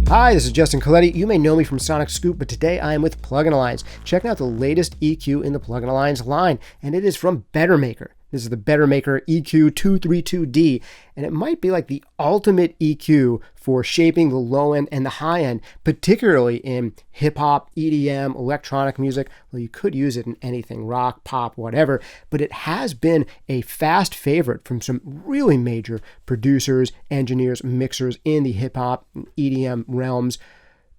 Hi, this is Justin Colletti. You may know me from Sonic Scoop, but today I am with Plugin Alliance. Checking out the latest EQ in the Plugin Alliance line, and it is from Bettermaker. This is the Bettermaker EQ232D, and it might be like the ultimate EQ for shaping the low end and the high end, particularly in hip-hop, EDM, electronic music. Well, you could use it in anything, rock, pop, whatever, but it has been a fast favorite from some really major producers, engineers, mixers in the hip-hop, EDM realms.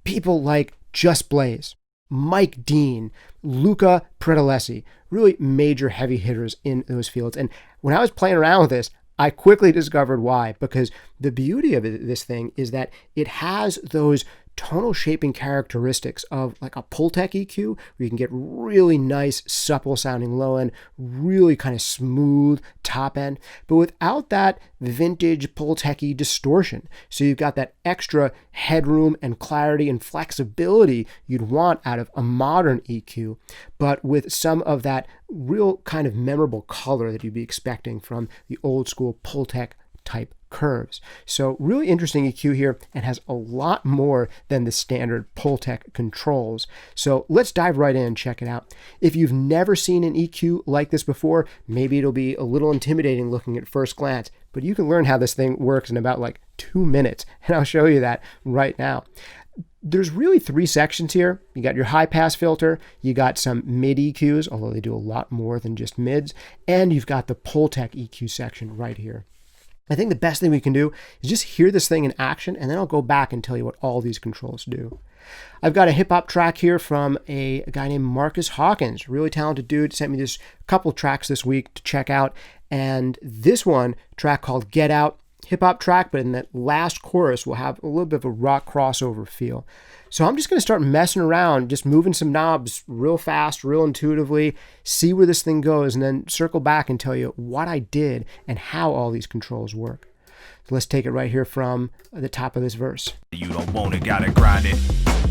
People like Just Blaze, Mike Dean, Luca Predalesi, really major heavy hitters in those fields. And when I was playing around with this, I quickly discovered why, because the beauty of this thing is that it has those tonal shaping characteristics of like a Peq EQ, where you can get really nice, supple sounding low end, really kind of smooth top end, but without that vintage Peq distortion. So you've got that extra headroom and clarity and flexibility you'd want out of a modern EQ, but with some of that real kind of memorable color that you'd be expecting from the old school Peq type curves. So really interesting EQ here, and has a lot more than the standard Peq controls. So let's dive right in and check it out. If you've never seen an EQ like this before, maybe it'll be a little intimidating looking at first glance, but you can learn how this thing works in about like 2 minutes, and I'll show you that right now. There's really 3 sections here. You got your high pass filter, you got some mid EQs, although they do a lot more than just mids, and you've got the Peq EQ section right here. I think the best thing we can do is just hear this thing in action, and then I'll go back and tell you what all these controls do. I've got a hip-hop track here from a guy named Marcus Hawkins, really talented dude, sent me this couple tracks this week to check out, and this one, track called Get Out, hip-hop track, but in that last chorus we'll have a little bit of a rock crossover feel. So I'm just going to start messing around, just moving some knobs real fast, real intuitively, see where this thing goes, and then circle back and tell you what I did and how all these controls work. So let's take it right here from the top of this verse. You don't want it, gotta grind it,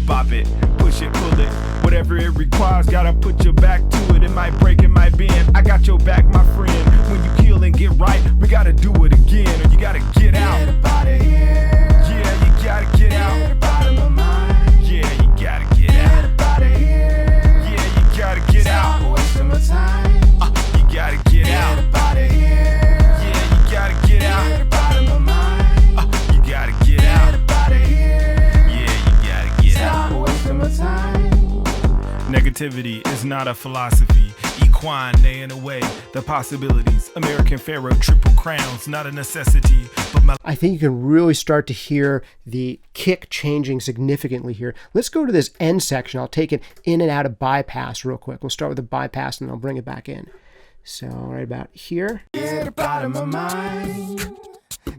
bop it, push it, pull it, whatever it requires, gotta put your back to it. It might break, it might bend, I got your back, my friend. When you heal and get right, we gotta do it again, or you gotta get out. Get up out of here. Yeah, you gotta get out. Get up out of my mind. Yeah, you gotta get out. Get up out of here. Yeah, you gotta get out. Stop wasting my time. You gotta get out. Get up out of here. Yeah, you gotta get out. Get up out of my mind. You gotta get out. Get up out of here. Yeah, you gotta get out. Stop wasting my time. Negativity is not a philosophy. Equine, nay in a way, the possibilities. American Pharaoh, triple crowns, not a necessity. But I think you can really start to hear the kick changing significantly here. Let's go to this end section. I'll take it in and out of bypass real quick. We'll start with the bypass and then I'll bring it back in. So right about here. Get up out of my mind.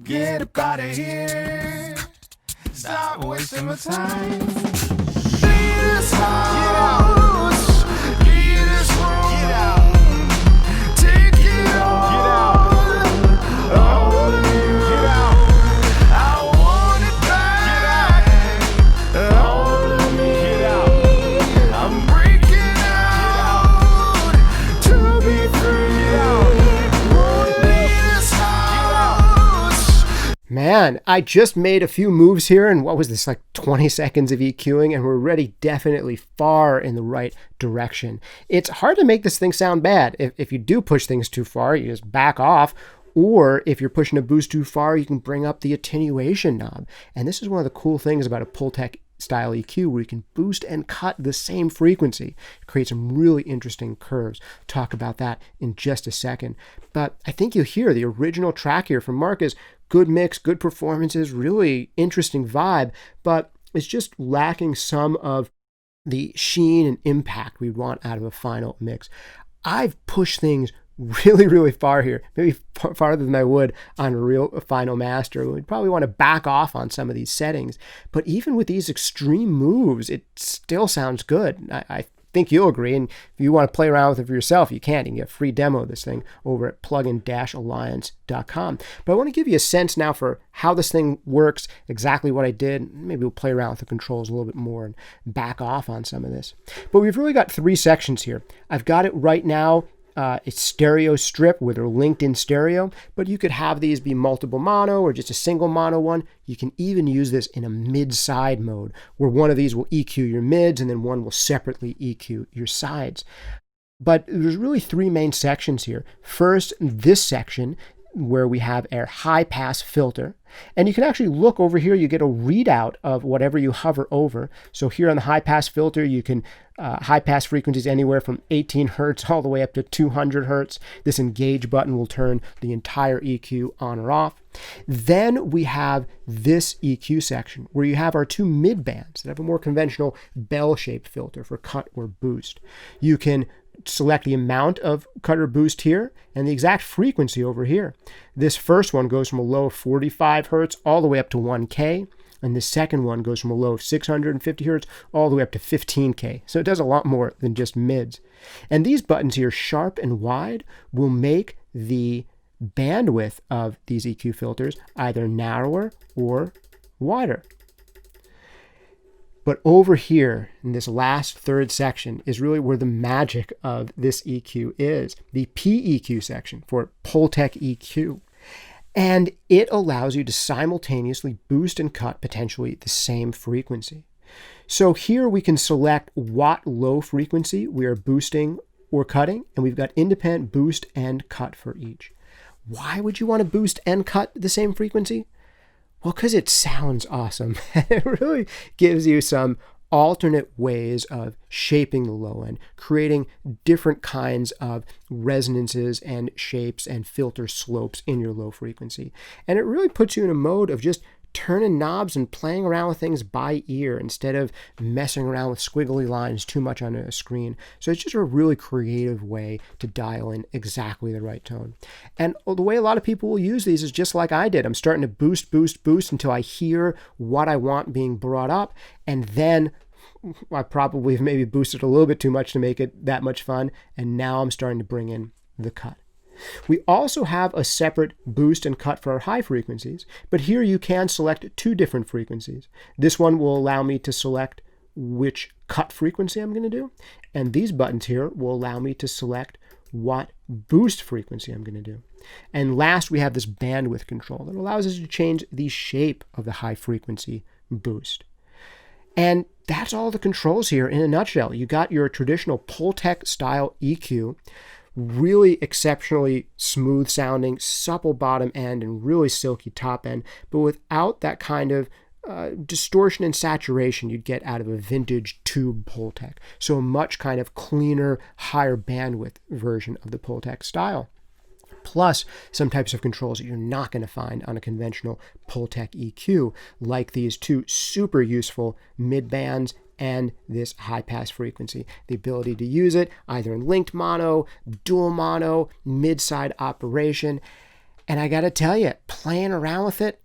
Get up out of here. Stop wasting my time. Leave this house. Leave this room. Get out. Take it all. Get out. I want you. Get out. I want it back. Get out. All of me. Get out. I'm breaking out to be free. Get out. Leave this house. Man, I just made a few moves here, and what was this, like 20 seconds of EQing, and we're already definitely far in the right direction. It's hard to make this thing sound bad. If you do push things too far, you just back off, or if you're pushing a boost too far, you can bring up the attenuation knob. And this is one of the cool things about a Peq style EQ, where you can boost and cut the same frequency. Create some really interesting curves. Talk about that in just a second. But I think you'll hear the original track here from Marcus. Good mix, good performances, really interesting vibe, but it's just lacking some of the sheen and impact we want out of a final mix. I've pushed things really, really far here, maybe farther than I would on a real final master. We'd probably want to back off on some of these settings, but even with these extreme moves, it still sounds good. I think you'll agree, and if you want to play around with it for yourself, you can. You can get a free demo of this thing over at plugin-alliance.com. But I want to give you a sense now for how this thing works, exactly what I did. Maybe we'll play around with the controls a little bit more and back off on some of this. But we've really got 3 sections here. I've got it right now a stereo strip where they're linked in stereo, but you could have these be multiple mono or just a single mono one. You can even use this in a mid-side mode where one of these will EQ your mids and then one will separately EQ your sides. But there's really three main sections here. First, this section where we have our high pass filter. And you can actually look over here, you get a readout of whatever you hover over. So here on the high pass filter, you can high pass frequencies anywhere from 18 hertz all the way up to 200 hertz. This engage button will turn the entire EQ on or off. Then we have this EQ section where you have our two mid bands that have a more conventional bell-shaped filter for cut or boost. You can select the amount of cut or boost here and the exact frequency over here. This first one goes from a low of 45 hertz all the way up to 1K, and the second one goes from a low of 650 hertz all the way up to 15K. So it does a lot more than just mids. And these buttons here, sharp and wide, will make the bandwidth of these EQ filters either narrower or wider. But over here in this last third section is really where the magic of this EQ is, the PEQ section for Peq EQ. And it allows you to simultaneously boost and cut potentially the same frequency. So here we can select what low frequency we are boosting or cutting, and we've got independent boost and cut for each. Why would you want to boost and cut the same frequency? Well, because it sounds awesome. It really gives you some alternate ways of shaping the low end, creating different kinds of resonances and shapes and filter slopes in your low frequency. And it really puts you in a mode of just turning knobs and playing around with things by ear instead of messing around with squiggly lines too much on a screen. So it's just a really creative way to dial in exactly the right tone. And the way a lot of people will use these is just like I did. I'm starting to boost until I hear what I want being brought up, and then I probably have maybe boosted a little bit too much to make it that much fun, and now I'm starting to bring in the cut. We also have a separate boost and cut for our high frequencies, but here you can select two different frequencies. This one will allow me to select which cut frequency I'm going to do, and these buttons here will allow me to select what boost frequency I'm going to do. And last, we have this bandwidth control that allows us to change the shape of the high frequency boost. And that's all the controls here in a nutshell. You got your traditional Peq style EQ, really exceptionally smooth sounding, supple bottom end, and really silky top end, but without that kind of distortion and saturation you'd get out of a vintage tube Peq. So a much kind of cleaner, higher bandwidth version of the Peq style. Plus some types of controls that you're not going to find on a conventional Peq EQ, like these two super useful mid bands and this high pass frequency. The ability to use it either in linked mono, dual mono, mid-side operation. And I got to tell you, playing around with it,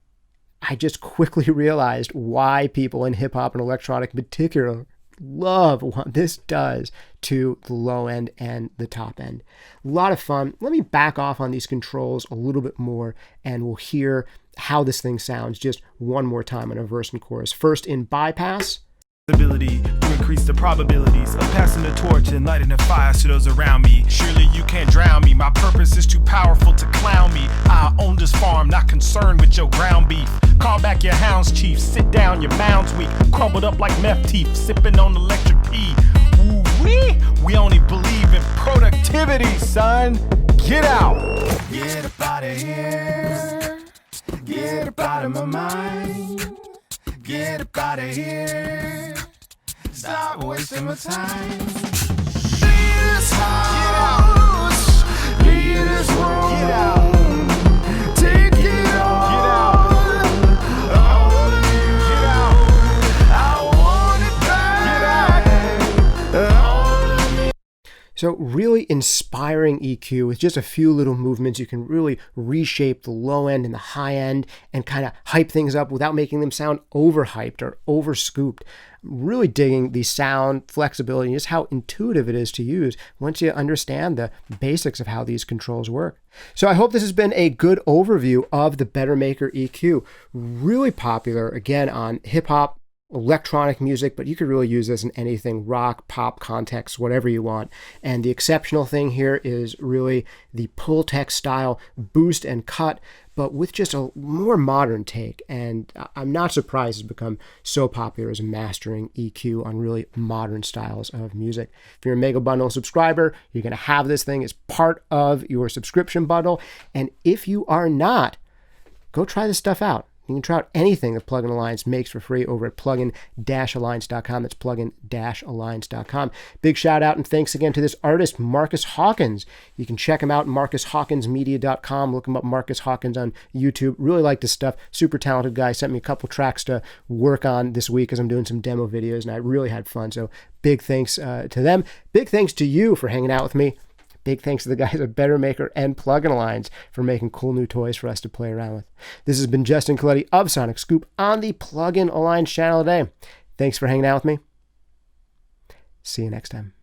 I just quickly realized why people in hip hop and electronic in particular love what this does to the low end and the top end. A lot of fun. Let me back off on these controls a little bit more, and we'll hear how this thing sounds just one more time on a verse and chorus. First in bypass. Ability to increase the probabilities of passing the torch and lighting the fire to those around me. Surely you can't drown me. My purpose is too powerful to clown me. I own this farm, not concerned with your ground beef. Call back your hounds, chief. Sit down, your mound's weak. Crumbled up like meth teeth, sipping on electric pee. Ooh-wee, we only believe in productivity, son. Get out. Get up out of here. Get up out of my mind. Get up out of here. Stop wasting my time. Leave this house. Leave this room. Get out. Take it all. Get out. All of you. Get out. I want it back. Get out. All of me. So really inspiring EQ with just a few little movements. You can really reshape the low end and the high end and kind of hype things up without making them sound overhyped or overscooped. Really digging the sound flexibility and just how intuitive it is to use once you understand the basics of how these controls work. So I hope this has been a good overview of the Bettermaker EQ. Really popular, again, on hip hop, electronic music, but you could really use this in anything, rock, pop context, whatever you want. And the exceptional thing here is really the pull text style, boost and cut, but with just a more modern take. And I'm not surprised it's become so popular as a mastering EQ on really modern styles of music. If you're a Mega Bundle subscriber, you're going to have this thing as part of your subscription bundle. And if you are not, go try this stuff out. You can try out anything that Plugin Alliance makes for free over at plugin-alliance.com. That's plugin-alliance.com. Big shout out and thanks again to this artist, Marcus Hawkins. You can check him out at marcushawkinsmedia.com. Look him up, Marcus Hawkins, on YouTube. Really like this stuff. Super talented guy. Sent me a couple tracks to work on this week as I'm doing some demo videos, and I really had fun. So big thanks to them. Big thanks to you for hanging out with me. Big thanks to the guys at Bettermaker and Plugin Alliance for making cool new toys for us to play around with. This has been Justin Colletti of Sonic Scoop on the Plugin Alliance channel today. Thanks for hanging out with me. See you next time.